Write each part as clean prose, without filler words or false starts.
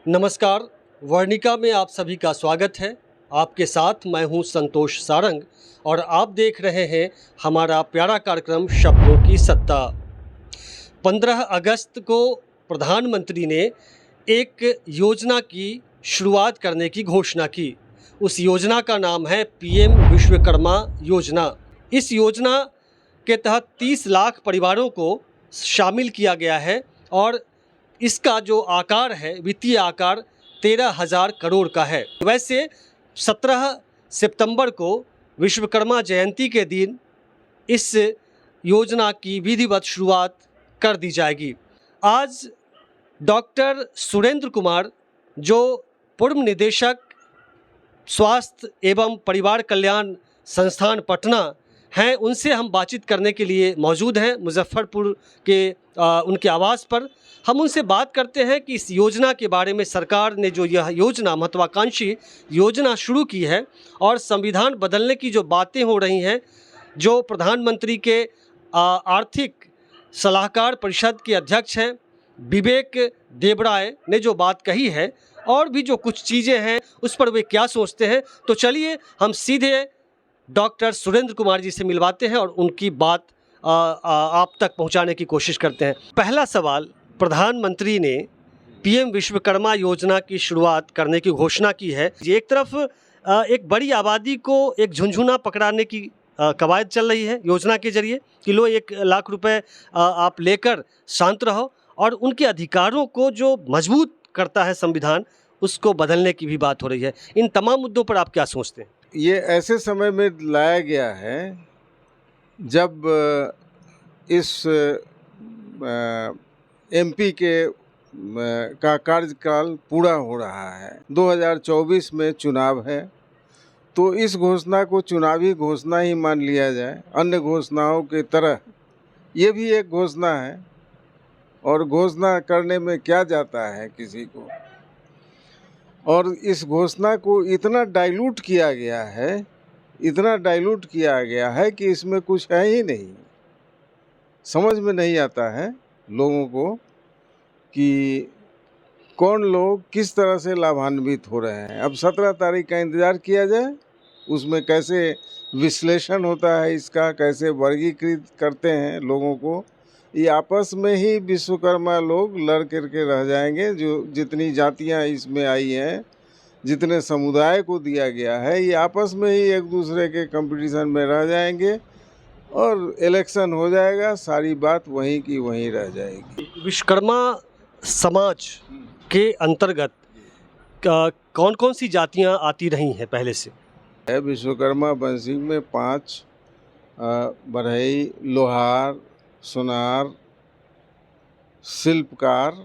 नमस्कार। वर्णिका में आप सभी का स्वागत है। आपके साथ मैं हूं संतोष सारंग और आप देख रहे हैं हमारा प्यारा कार्यक्रम शब्दों की सत्ता। 15 अगस्त को प्रधानमंत्री ने एक योजना की शुरुआत करने की घोषणा की। उस योजना का नाम है पीएम विश्वकर्मा योजना। इस योजना के तहत 30 लाख परिवारों को शामिल किया गया है और इसका जो आकार है, वित्तीय आकार 13,000 करोड़ का है। वैसे 17 सितंबर को विश्वकर्मा जयंती के दिन इस योजना की विधिवत शुरुआत कर दी जाएगी। आज डॉक्टर सुरेंद्र कुमार, जो पूर्व निदेशक स्वास्थ्य एवं परिवार कल्याण संस्थान पटना हैं, उनसे हम बातचीत करने के लिए मौजूद हैं मुजफ्फरपुर के उनके आवास पर। हम उनसे बात करते हैं कि इस योजना के बारे में, सरकार ने जो यह योजना, महत्वाकांक्षी योजना शुरू की है और संविधान बदलने की जो बातें हो रही हैं, जो प्रधानमंत्री के आर्थिक सलाहकार परिषद के अध्यक्ष हैं विवेक देबराय ने जो बात कही है, और भी जो कुछ चीज़ें हैं उस पर वे क्या सोचते हैं। तो चलिए हम सीधे डॉक्टर सुरेंद्र कुमार जी से मिलवाते हैं और उनकी बात आप तक पहुंचाने की कोशिश करते हैं। पहला सवाल, प्रधानमंत्री ने पीएम विश्वकर्मा योजना की शुरुआत करने की घोषणा की है। एक तरफ एक बड़ी आबादी को एक झुंझुना पकड़ाने की कवायद चल रही है योजना के जरिए कि लो 1 लाख रुपए आप लेकर शांत रहो, और उनके अधिकारों को जो मजबूत करता है संविधान, उसको बदलने की भी बात हो रही है। इन तमाम मुद्दों पर आप क्या सोचते हैं? ये ऐसे समय में लाया गया है जब इस एमपी के का कार्यकाल पूरा हो रहा है। 2024 में चुनाव है, तो इस घोषणा को चुनावी घोषणा ही मान लिया जाए। अन्य घोषणाओं की तरह ये भी एक घोषणा है, और घोषणा करने में क्या जाता है किसी को। और इस घोषणा को इतना डाइल्यूट किया गया है, इतना डाइल्यूट किया गया है कि इसमें कुछ है ही नहीं। समझ में नहीं आता है लोगों को कि कौन लोग किस तरह से लाभान्वित हो रहे हैं। अब 17 तारीख का इंतज़ार किया जाए, उसमें कैसे विश्लेषण होता है इसका, कैसे वर्गीकृत करते हैं लोगों को। ये आपस में ही विश्वकर्मा लोग लड़ करके रह जाएंगे। जो जितनी जातियां इसमें आई हैं, जितने समुदाय को दिया गया है, ये आपस में ही एक दूसरे के कंपटीशन में रह जाएंगे और इलेक्शन हो जाएगा, सारी बात वहीं की वहीं रह जाएगी। विश्वकर्मा समाज के अंतर्गत कौन कौन सी जातियां आती रही हैं पहले से? विश्वकर्मा वंशिंग में 5 बढ़ई, लोहार, सुनार, शिल्पकार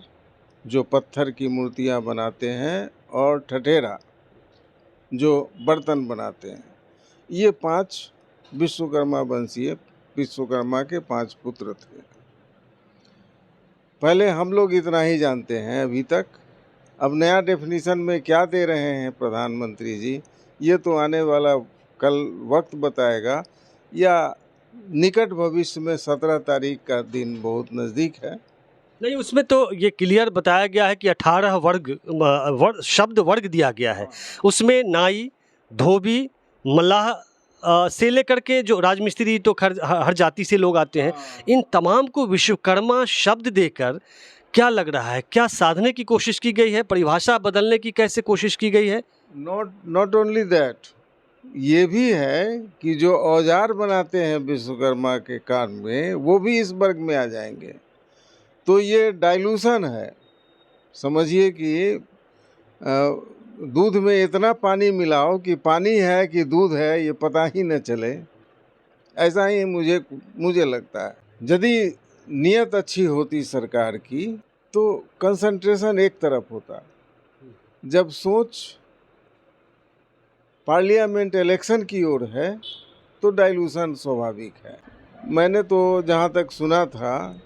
जो पत्थर की मूर्तियां बनाते हैं, और ठठेरा जो बर्तन बनाते हैं। ये 5 विश्वकर्मा वंशीय विश्वकर्मा के 5 पुत्र थे। पहले हम लोग इतना ही जानते हैं अभी तक। अब नया डेफिनेशन में क्या दे रहे हैं प्रधानमंत्री जी, ये तो आने वाला कल वक्त बताएगा, या निकट भविष्य में 17 तारीख का दिन बहुत नज़दीक है। नहीं, उसमें तो ये क्लियर बताया गया है कि 18 शब्द वर्ग दिया गया है। उसमें नाई, धोबी, मल्लाह से लेकर के जो राजमिस्त्री, तो हर जाति से लोग आते हैं। इन तमाम को विश्वकर्मा शब्द देकर क्या लग रहा है, क्या साधने की कोशिश की गई है? परिभाषा बदलने की कैसे कोशिश की गई है? नॉट ओनली दैट, ये भी है कि जो औजार बनाते हैं विश्वकर्मा के काम में, वो भी इस वर्ग में आ जाएंगे। तो ये डाइल्यूशन है। समझिए कि दूध में इतना पानी मिलाओ कि पानी है कि दूध है ये पता ही न चले। ऐसा ही मुझे लगता है। यदि नियत अच्छी होती सरकार की, तो कंसंट्रेशन एक तरफ होता। जब सोच पार्लियामेंट इलेक्शन की ओर है, तो डाइल्यूशन स्वाभाविक है। मैंने तो जहाँ तक सुना था,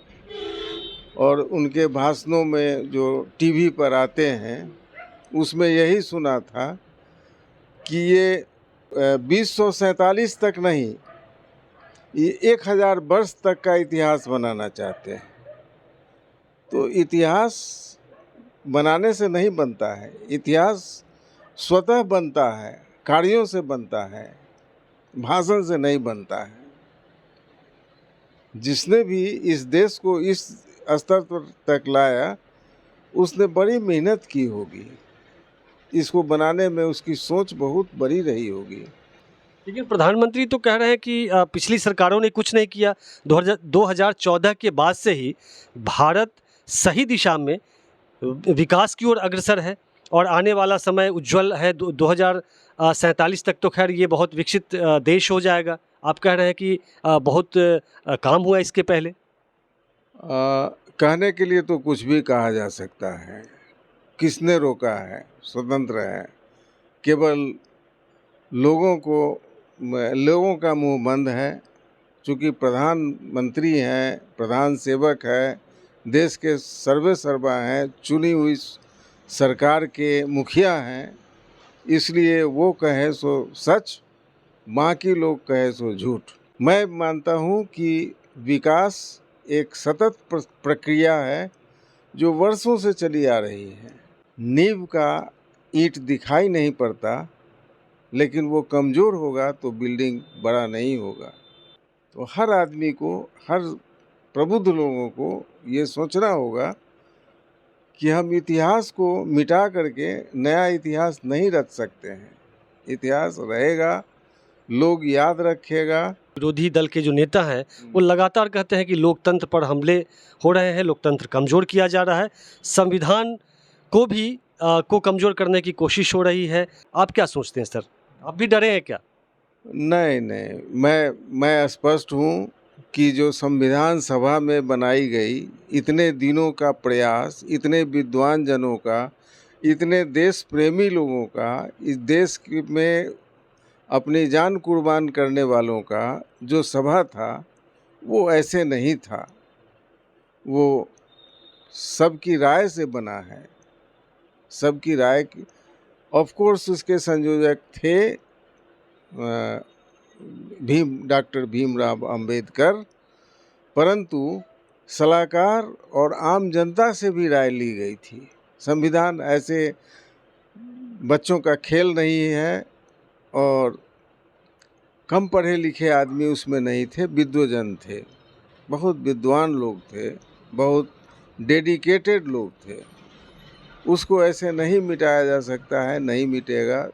और उनके भाषणों में जो टीवी पर आते हैं, उसमें यही सुना था कि ये 2047 तक नहीं, ये 1000 वर्ष तक का इतिहास बनाना चाहते हैं। तो इतिहास बनाने से नहीं बनता है, इतिहास स्वतः बनता है, कार्यों से बनता है, भाषण से नहीं बनता है। जिसने भी इस देश को इस स्तर तक लाया उसने बड़ी मेहनत की होगी, इसको बनाने में उसकी सोच बहुत बड़ी रही होगी। लेकिन प्रधानमंत्री तो कह रहे हैं कि पिछली सरकारों ने कुछ नहीं किया। 2014 के बाद से ही भारत सही दिशा में विकास की ओर अग्रसर है और आने वाला समय उज्जवल है। 2047 तक तो खैर ये बहुत विकसित देश हो जाएगा। आप कह रहे हैं कि बहुत काम हुआ इसके पहले। कहने के लिए तो कुछ भी कहा जा सकता है। किसने रोका है? स्वतंत्र है। केवल लोगों का मुंह बंद है। चूँकि प्रधानमंत्री हैं, प्रधान सेवक है, देश के सर्वे सर्वा हैं, चुनी हुई सरकार के मुखिया हैं, इसलिए वो कहे सो सच, बाकी लोग कहे सो झूठ। मैं मानता हूँ कि विकास एक सतत प्रक्रिया है जो वर्षों से चली आ रही है। नींव का ईंट दिखाई नहीं पड़ता, लेकिन वो कमज़ोर होगा तो बिल्डिंग बड़ा नहीं होगा। तो हर आदमी को, हर प्रबुद्ध लोगों को ये सोचना होगा कि हम इतिहास को मिटा करके नया इतिहास नहीं रच सकते हैं। इतिहास रहेगा, लोग याद रखेगा। विरोधी दल के जो नेता हैं वो लगातार कहते हैं कि लोकतंत्र पर हमले हो रहे हैं, लोकतंत्र कमज़ोर किया जा रहा है, संविधान को भी को कमज़ोर करने की कोशिश हो रही है। आप क्या सोचते हैं सर? आप भी डरे हैं क्या? नहीं, मैं स्पष्ट हूँ कि जो संविधान सभा में बनाई गई, इतने दिनों का प्रयास, इतने विद्वान जनों का, इतने देश प्रेमी लोगों का, इस देश में अपनी जान कुर्बान करने वालों का जो सभा था, वो ऐसे नहीं था। वो सबकी राय से बना है, सबकी राय की। ऑफ कोर्स उसके संयोजक थे डॉक्टर भीमराव अंबेडकर, परंतु सलाहकार और आम जनता से भी राय ली गई थी। संविधान ऐसे बच्चों का खेल नहीं है और कम पढ़े लिखे आदमी उसमें नहीं थे, विद्वजन थे, बहुत विद्वान लोग थे, बहुत डेडिकेटेड लोग थे। उसको ऐसे नहीं मिटाया जा सकता है, नहीं मिटेगा।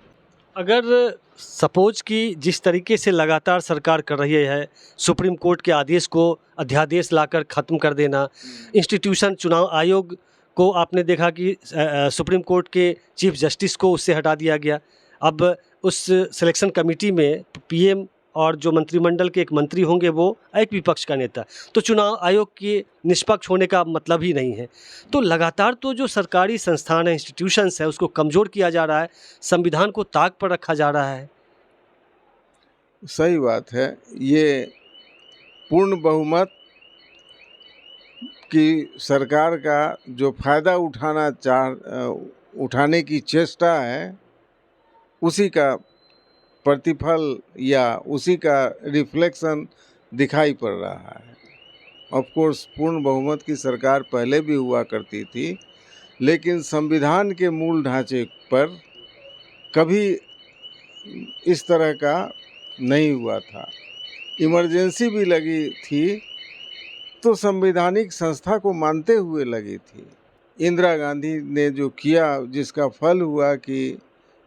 अगर सपोज कि जिस तरीके से लगातार सरकार कर रही है, सुप्रीम कोर्ट के आदेश को अध्यादेश लाकर ख़त्म कर देना, इंस्टीट्यूशन चुनाव आयोग को आपने देखा कि सुप्रीम कोर्ट के चीफ जस्टिस को उससे हटा दिया गया। अब उस सिलेक्शन कमेटी में पीएम और जो मंत्रिमंडल के एक मंत्री होंगे वो एक विपक्ष का नेता, तो चुनाव आयोग के निष्पक्ष होने का मतलब ही नहीं है। तो लगातार तो जो सरकारी संस्थान है, इंस्टीट्यूशंस है, उसको कमज़ोर किया जा रहा है, संविधान को ताक पर रखा जा रहा है। सही बात है। ये पूर्ण बहुमत की सरकार का जो फ़ायदा उठाने की चेष्टा है, उसी का प्रतिफल या उसी का रिफ्लेक्शन दिखाई पड़ रहा है। ऑफ कोर्स पूर्ण बहुमत की सरकार पहले भी हुआ करती थी, लेकिन संविधान के मूल ढांचे पर कभी इस तरह का नहीं हुआ था। इमरजेंसी भी लगी थी तो संवैधानिक संस्था को मानते हुए लगी थी। इंदिरा गांधी ने जो किया, जिसका फल हुआ कि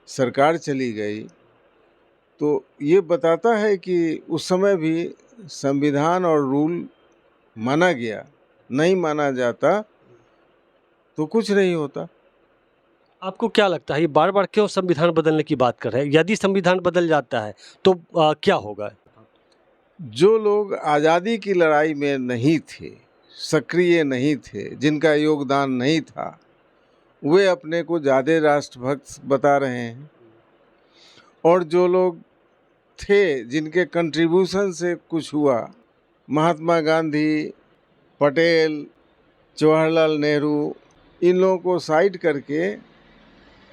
सरकार चली गई, तो ये बताता है कि उस समय भी संविधान और रूल माना गया। नहीं माना जाता तो कुछ नहीं होता। आपको क्या लगता है ये बार बार क्यों संविधान बदलने की बात कर रहे हैं? यदि संविधान बदल जाता है तो क्या होगा? जो लोग आज़ादी की लड़ाई में नहीं थे, सक्रिय नहीं थे, जिनका योगदान नहीं था, वे अपने को ज़्यादा राष्ट्रभक्त बता रहे हैं, और जो लोग थे जिनके कंट्रीब्यूशन से कुछ हुआ, महात्मा गांधी, पटेल, जवाहरलाल नेहरू, इन लोगों को साइड करके,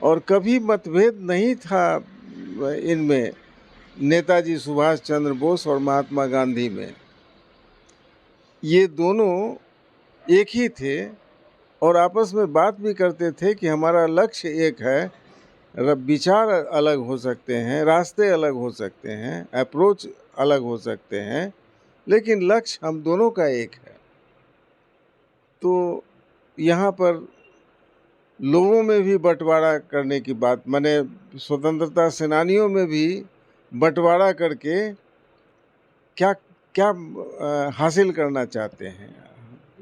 और कभी मतभेद नहीं था इनमें, नेताजी सुभाष चंद्र बोस और महात्मा गांधी में, ये दोनों एक ही थे और आपस में बात भी करते थे कि हमारा लक्ष्य एक है, विचार अलग हो सकते हैं, रास्ते अलग हो सकते हैं, अप्रोच अलग हो सकते हैं, लेकिन लक्ष्य हम दोनों का एक है। तो यहाँ पर लोगों में भी बंटवारा करने की बात, माने स्वतंत्रता सेनानियों में भी बंटवारा करके क्या क्या हासिल करना चाहते हैं,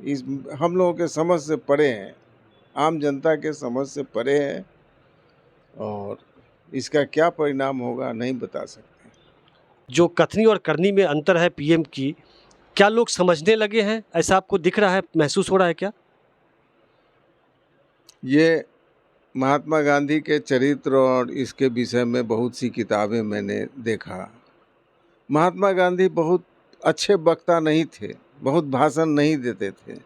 इस हम लोगों के समझ से परे हैं, आम जनता के समझ से परे है, और इसका क्या परिणाम होगा नहीं बता सकते। जो कथनी और करनी में अंतर है पीएम की, क्या लोग समझने लगे हैं? ऐसा आपको दिख रहा है, महसूस हो रहा है क्या? ये महात्मा गांधी के चरित्र और इसके विषय में बहुत सी किताबें मैंने देखा। महात्मा गांधी बहुत अच्छे वक्ता नहीं थे, बहुत भाषण नहीं देते थे,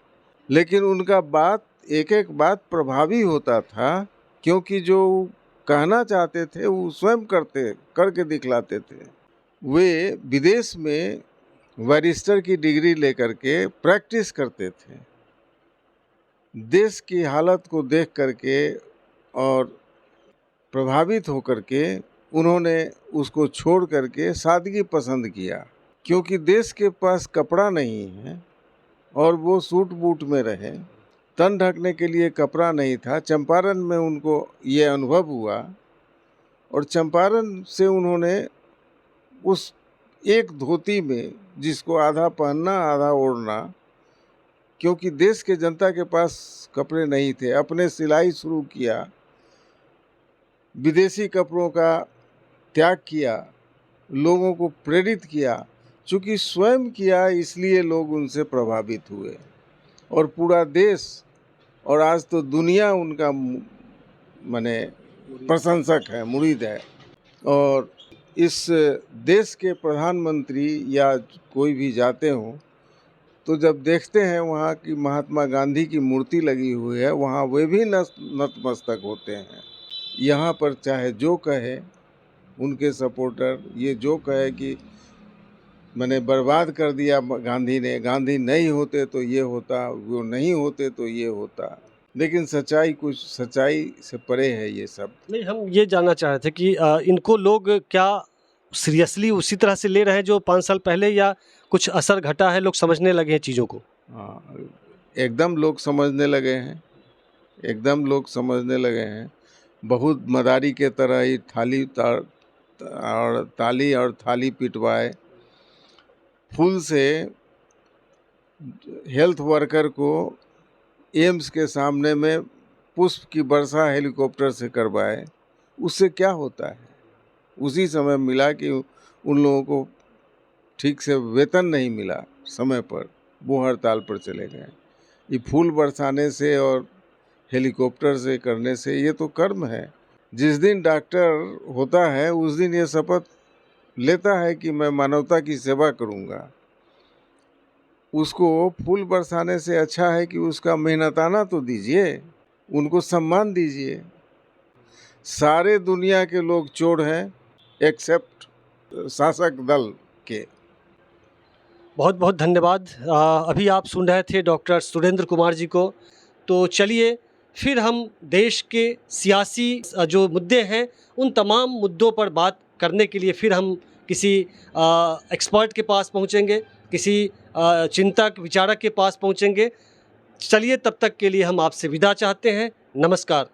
लेकिन उनका बात एक एक बात प्रभावी होता था, क्योंकि जो कहना चाहते थे वो स्वयं करके दिखलाते थे। वे विदेश में बैरिस्टर की डिग्री लेकर के प्रैक्टिस करते थे। देश की हालत को देख करके और प्रभावित होकर के उन्होंने उसको छोड़ करके सादगी पसंद किया, क्योंकि देश के पास कपड़ा नहीं है और वो सूट बूट में रहे, तन ढकने के लिए कपड़ा नहीं था। चंपारण में उनको ये अनुभव हुआ और चंपारण से उन्होंने उस एक धोती में, जिसको आधा पहनना आधा ओढ़ना, क्योंकि देश के जनता के पास कपड़े नहीं थे, अपने सिलाई शुरू किया, विदेशी कपड़ों का त्याग किया, लोगों को प्रेरित किया। चूँकि स्वयं किया इसलिए लोग उनसे प्रभावित हुए और पूरा देश और आज तो दुनिया उनका माने प्रशंसक है, मुरीद है। और इस देश के प्रधानमंत्री या कोई भी जाते हों तो जब देखते हैं वहाँ की महात्मा गांधी की मूर्ति लगी हुई है, वहाँ वे भी नतमस्तक होते हैं। यहाँ पर चाहे जो कहे उनके सपोर्टर, ये जो कहे कि मैंने बर्बाद कर दिया गांधी ने, गांधी नहीं होते तो ये होता, वो नहीं होते तो ये होता, लेकिन सच्चाई कुछ सच्चाई से परे है ये सब। नहीं, हम ये जानना चाह रहे थे कि इनको लोग क्या सीरियसली उसी तरह से ले रहे हैं जो 5 साल पहले, या कुछ असर घटा है, लोग समझने लगे हैं चीज़ों को? हाँ, एकदम लोग समझने लगे हैं, एकदम लोग समझने लगे हैं। बहुत मदारी के तरह ही ताली और थाली पिटवाए, फूल से हेल्थ वर्कर को एम्स के सामने में पुष्प की वर्षा हेलीकॉप्टर से करवाए। उससे क्या होता है? उसी समय मिला कि उन लोगों को ठीक से वेतन नहीं मिला समय पर, वो हड़ताल पर चले गए। ये फूल बरसाने से और हेलीकॉप्टर से करने से ये तो कर्म है। जिस दिन डॉक्टर होता है उस दिन ये शपथ लेता है कि मैं मानवता की सेवा करूंगा। उसको फूल बरसाने से अच्छा है कि उसका मेहनताना तो दीजिए, उनको सम्मान दीजिए। सारे दुनिया के लोग चोर हैं एक्सेप्ट शासक दल के। बहुत बहुत धन्यवाद। अभी आप सुन रहे थे डॉक्टर सुरेंद्र कुमार जी को। तो चलिए फिर हम देश के सियासी जो मुद्दे हैं उन तमाम मुद्दों पर बात करने के लिए फिर हम किसी एक्सपर्ट के पास पहुंचेंगे, किसी चिंतक विचारक के पास पहुंचेंगे। चलिए तब तक के लिए हम आपसे विदा चाहते हैं। नमस्कार।